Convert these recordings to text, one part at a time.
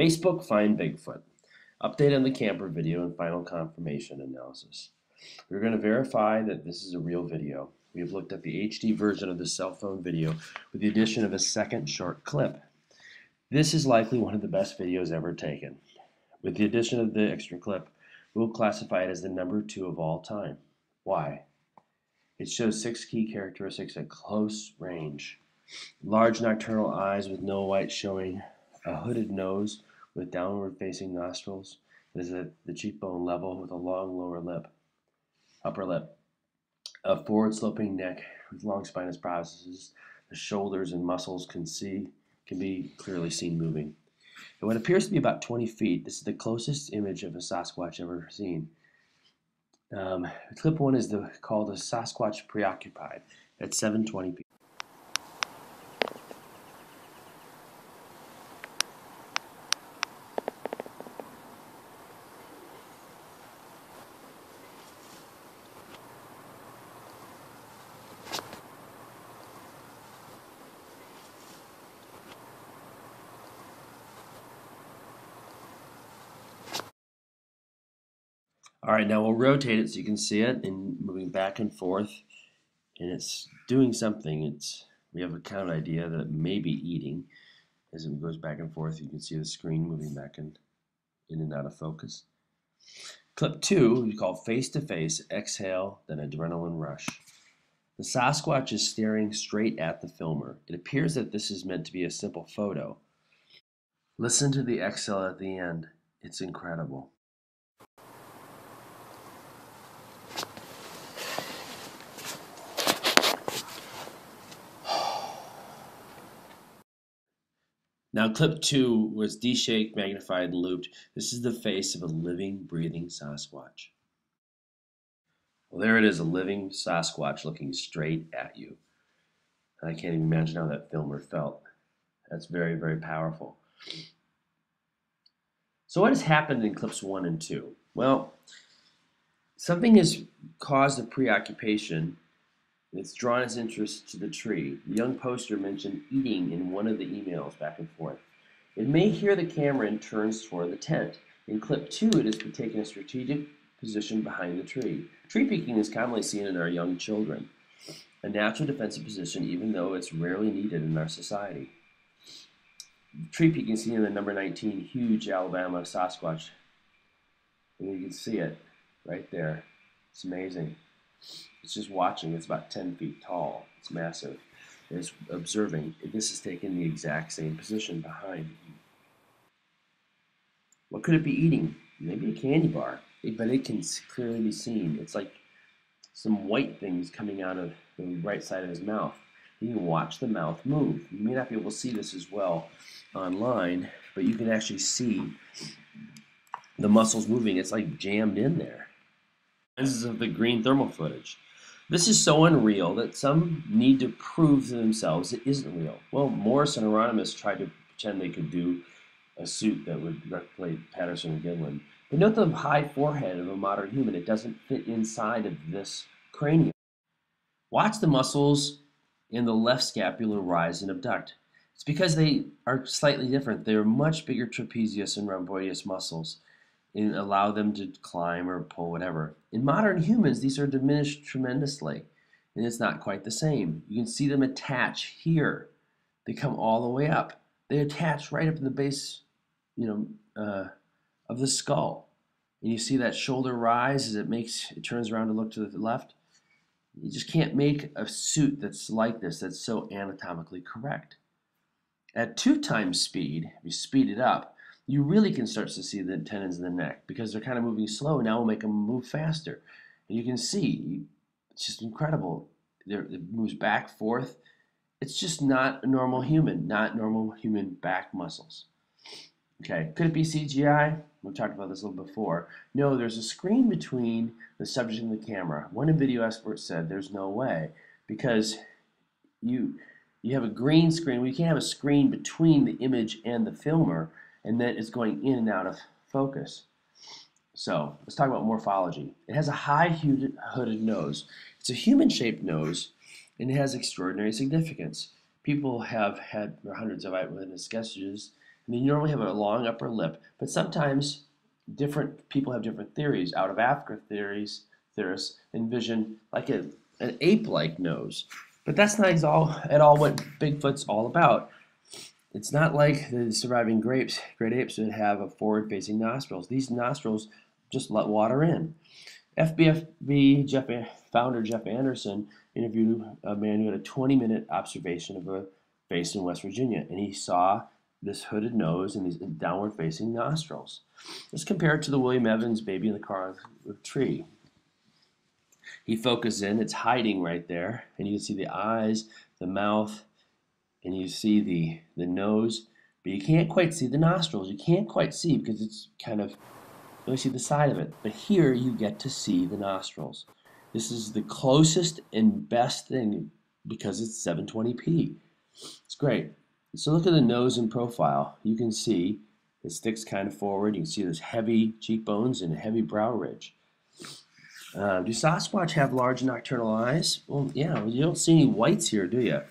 Facebook find Bigfoot. Update on the camper video and final confirmation analysis. We're going to verify that this is a real video. We have looked at the HD version of the cell phone video with the addition of a second short clip. This is likely one of the best videos ever taken. With the addition of the extra clip, we'll classify it as the number 2 of all time. Why? It shows 6 key characteristics at close range. Large nocturnal eyes with no white showing, a hooded nose with downward facing nostrils that is at the cheekbone level with a long upper lip, a forward sloping neck with long spinous processes, the shoulders and muscles can be clearly seen moving. And what appears to be about 20 feet, this is the closest image of a Sasquatch ever seen. Clip 1 is called a Sasquatch preoccupied at 7:20 p.m. All right, now we'll rotate it so you can see it and moving back and forth, and it's doing something. We have a kind of idea that it may be eating. As it goes back and forth, you can see the screen moving back in and out of focus. Clip 2 we call face to face, exhale, then adrenaline rush. The Sasquatch is staring straight at the filmer. It appears that this is meant to be a simple photo. Listen to the exhale at the end. It's incredible. Now clip 2 was de-shaked, magnified, and looped. This is the face of a living, breathing Sasquatch. Well, there it is, a living Sasquatch looking straight at you. I can't even imagine how that filmer felt. That's very, very powerful. So what has happened in clips 1 and 2? Well, something has caused a preoccupation. It's drawn his interest to the tree. The young poster mentioned eating in one of the emails back and forth. It may hear the camera and turns toward the tent. In clip 2, it has been taking a strategic position behind the tree. Tree peeking is commonly seen in our young children, a natural defensive position even though it's rarely needed in our society. Tree peeking seen in the number 19 huge Alabama Sasquatch. And you can see it right there. It's amazing. It's just watching. It's about 10 feet tall. It's massive. It's observing. This is taking the exact same position behind. What could it be eating? Maybe a candy bar. But it can clearly be seen. It's like some white things coming out of the right side of his mouth. You can watch the mouth move. You may not be able to see this as well online, but you can actually see the muscles moving. It's like jammed in there. This is of the green thermal footage. This is so unreal that some need to prove to themselves it isn't real. Well, Morris and Hieronymus tried to pretend they could do a suit that would replicate Patterson and Gillen. But note the high forehead of a modern human. It doesn't fit inside of this cranium. Watch the muscles in the left scapula rise and abduct. It's because they are slightly different. They are much bigger trapezius and rhomboideus muscles and allow them to climb or pull whatever. In modern humans, these are diminished tremendously, and it's not quite the same. You can see them attach here. They come all the way up. They attach right up in the base, of the skull. And you see that shoulder rise as it turns around to look to the left. You just can't make a suit that's like this, that's so anatomically correct. At 2 times speed, if you speed it up, you really can start to see the tendons in the neck because they're kind of moving slow. Now we'll make them move faster. And you can see, it's just incredible. It moves back, forth. It's just not a normal human, not normal human back muscles. Okay, could it be CGI? We've talked about this a little before. No, there's a screen between the subject and the camera. One video expert said there's no way because you have a green screen. We can't have a screen between the image and the filmer, and then it's going in and out of focus. So let's talk about morphology. It has a high hooded nose. It's a human-shaped nose, and it has extraordinary significance. People have had hundreds of eyewitness sketches And you normally have a long upper lip, but sometimes different people have different theories. Out of Africa theorists envision like an ape-like nose. But that's not at all what Bigfoot's all about. It's not like the surviving great apes would have a forward-facing nostrils. These nostrils just let water in. Founder Jeff Anderson interviewed a man who had a 20-minute observation of a face in West Virginia, and he saw this hooded nose and these downward-facing nostrils. Let's compare it to the William Evans baby in the car with a tree. He focuses in, it's hiding right there, and you can see the eyes, the mouth, and you see the nose, but you can't quite see the nostrils. You can't quite see because it's kind of, you only see the side of it. But here you get to see the nostrils. This is the closest and best thing because it's 720p. It's great. So look at the nose in profile. You can see it sticks kind of forward. You can see those heavy cheekbones and a heavy brow ridge. Do Sasquatch have large nocturnal eyes? Well, yeah, you don't see any whites here, do you?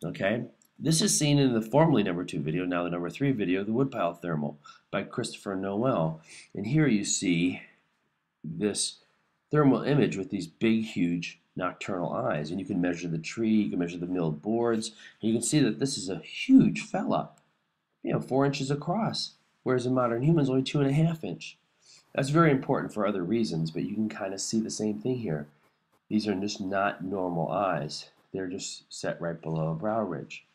Okay, this is seen in the formerly #2 video, now the #3 video, the Woodpile Thermal by Christopher Noel. And here you see this thermal image with these big, huge nocturnal eyes. And you can measure the tree, you can measure the milled boards, and you can see that this is a huge fella, 4 inches across, whereas in modern humans, only 2.5 inch. That's very important for other reasons, but you can kind of see the same thing here. These are just not normal eyes. They're just set right below a brow ridge.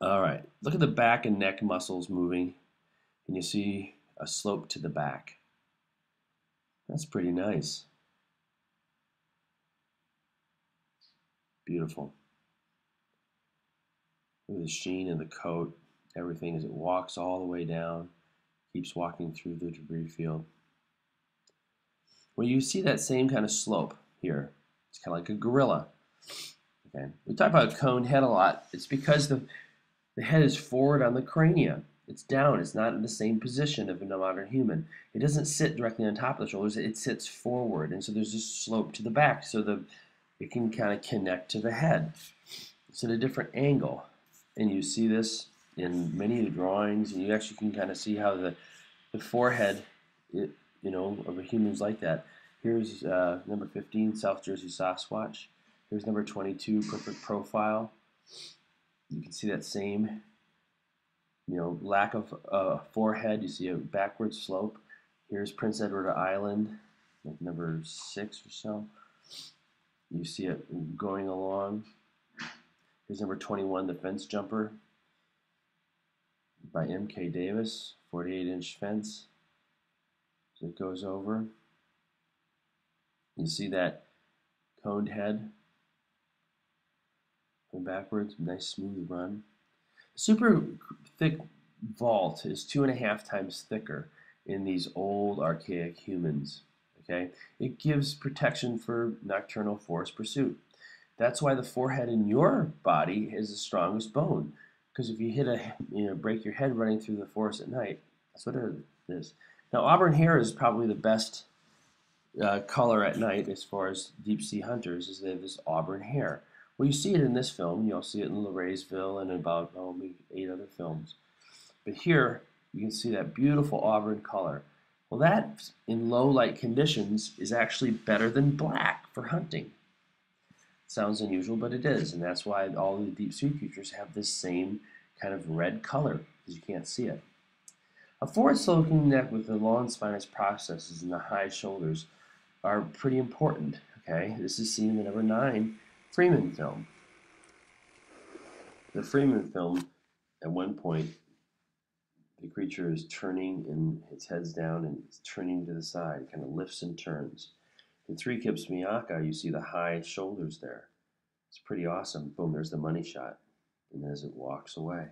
All right, look at the back and neck muscles moving, and you see a slope to the back. That's pretty nice. Beautiful. Look at the sheen in the coat, everything as it walks all the way down, keeps walking through the debris field. Well, you see that same kind of slope here. It's kind of like a gorilla. Okay, we talk about coned head a lot. It's because the head is forward on the cranium. It's down. It's not in the same position of a modern human. It doesn't sit directly on top of the shoulders. It sits forward, and so there's this slope to the back, so it can kind of connect to the head. It's at a different angle, and you see this in many of the drawings, and you actually can kind of see how the forehead, of a human's like that. Here's number 15, South Jersey Sasquatch. Here's number 22, Perfect Profile. You can see that same, lack of forehead. You see a backward slope. Here's Prince Edward Island, like number 6 or so. You see it going along. Here's number 21, The Fence Jumper by M.K. Davis, 48-inch fence. So it goes over. You see that coned head going backwards, nice smooth run. Super thick vault is 2.5 times thicker in these old archaic humans. Okay, it gives protection for nocturnal forest pursuit. That's why the forehead in your body is the strongest bone. Because if you break your head running through the forest at night, that's what it is. Now, auburn hair is probably the best color at night as far as deep sea hunters, is they have this auburn hair. Well, you see it in this film. You'll see it in Laraysville and about maybe 8 other films. But here, you can see that beautiful auburn color. Well, that, in low light conditions, is actually better than black for hunting. Sounds unusual, but it is, and that's why all the deep sea creatures have this same kind of red color, because you can't see it. A forward-sloping neck with the long spinous processes and the high shoulders are pretty important. Okay, this is seen in the number 9 Freeman film. The Freeman film, at one point, the creature is turning and its head's down and it's turning to the side, kind of lifts and turns. In 3 Kips Miyaka, you see the high shoulders there. It's pretty awesome. Boom, there's the money shot. And as it walks away,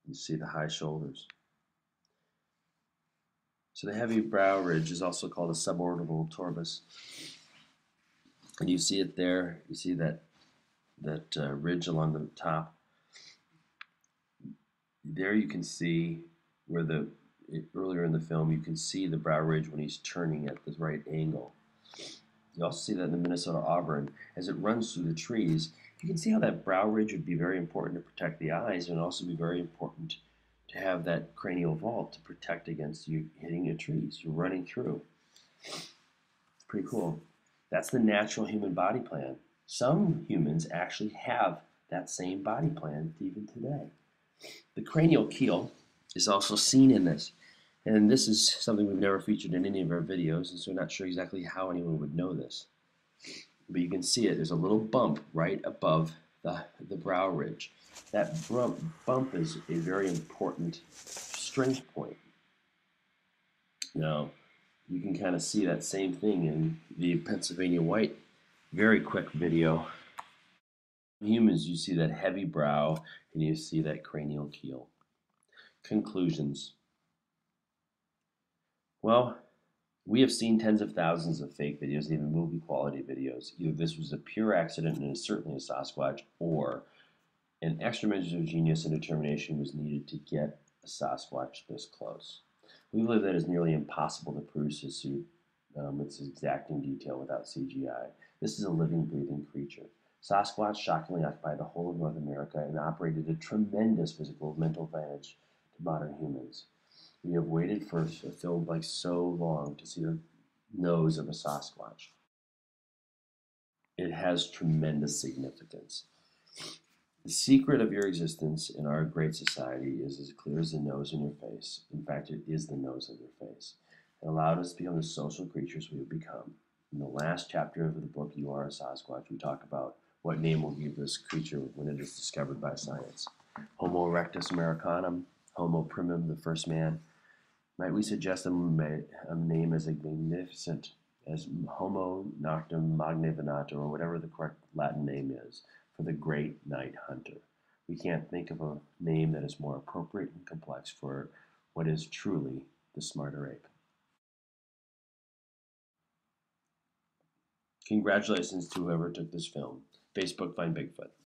you see the high shoulders. So the heavy brow ridge is also called a suborbital torus. And you see it there. You see that ridge along the top. There you can see where earlier in the film, you can see the brow ridge when he's turning at the right angle. You also see that in the Minnesota Auburn. As it runs through the trees, You can see how that brow ridge would be very important to protect the eyes and also be very important to have that cranial vault to protect against you hitting a tree. So you're running through. It's pretty cool. That's the natural human body plan. Some humans actually have that same body plan even today. The cranial keel is also seen in this. And this is something we've never featured in any of our videos, and so we're not sure exactly how anyone would know this. But you can see it. There's a little bump right above the brow ridge. That bump is a very important strength point. Now, you can kind of see that same thing in the Pennsylvania white very quick video. In humans, you see that heavy brow and you see that cranial keel. Conclusions. Well, we have seen tens of thousands of fake videos, even movie quality videos. Either this was a pure accident and is certainly a Sasquatch, or an extra measure of genius and determination was needed to get a Sasquatch this close. We believe that it is nearly impossible to produce a suit with its exacting detail without CGI. This is a living, breathing creature. Sasquatch shockingly occupied the whole of North America and operated a tremendous physical mental advantage to modern humans. We have waited for a film like so long to see the nose of a Sasquatch. It has tremendous significance. The secret of your existence in our great society is as clear as the nose in your face. In fact, it is the nose of your face. It allowed us to become the social creatures we have become. In the last chapter of the book, You Are a Sasquatch, we talk about what name we'll give this creature when it is discovered by science. Homo erectus americanum, Homo primum, the first man. Might we suggest a name as magnificent as Homo noctum magna venata, or whatever the correct Latin name is, for the great night hunter? We can't think of a name that is more appropriate and complex for what is truly the smarter ape. Congratulations to whoever took this film. Facebook, find Bigfoot.